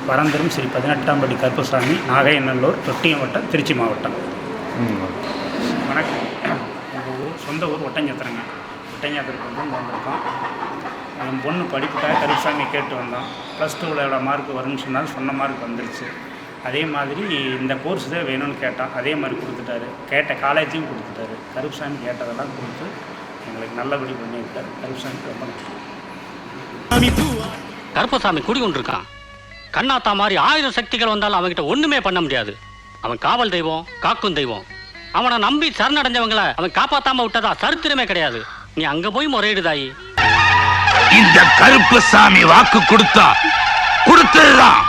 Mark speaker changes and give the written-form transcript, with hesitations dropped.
Speaker 1: பரந்தரும் ஸ்ரீ 18ஆம் படி கருப்பசாமி, நாகையநல்லூர், தொட்டியம் வட்டம், திருச்சி மாவட்டம். வணக்கம். எங்கள் ஊர் சொந்த ஊர் ஒட்டஞ்சத்திரங்க. ஒட்டஞ்சத்திரத்துக்கு வந்து வந்திருக்கோம். என் பொண்ணு படிப்புக்காக கருப்பசாமி கேட்டு வந்தோம். +2ல் எவ்வளோ மார்க் வரும்னு சொன்னாலும் சொன்ன மார்க் வந்துருச்சு. அதே மாதிரி இந்த கோர்ஸ் தான் வேணும்னு கேட்டான். அதே மாதிரி கொடுத்துட்டாரு. கேட்ட காலேஜையும் கொடுத்துட்டாரு. கருப்பசாமி கேட்டதெல்லாம் கொடுத்து எங்களுக்கு நல்லபடி பண்ணியிருக்காரு. கருப்பசாமி ரொம்ப நன்றி.
Speaker 2: கருப்பசாமி குடிக்கொண்டிருக்கான். கண்ணாத்தா மாதிரி 1000 சக்திகள் வந்தாலும் அவன்கிட்ட ஒண்ணுமே பண்ண முடியாது. அவன் காவல் தெய்வம், காக்கும் தெய்வம். அவனை நம்பி சரணடைஞ்சவங்களை அவன் காப்பாத்தாம விட்டதா சரித்திரமே கிடையாது. நீ அங்க போய் முறையிடுதாயி.
Speaker 3: இந்த கருப்பசாமி வாக்கு கொடுத்ததுதான்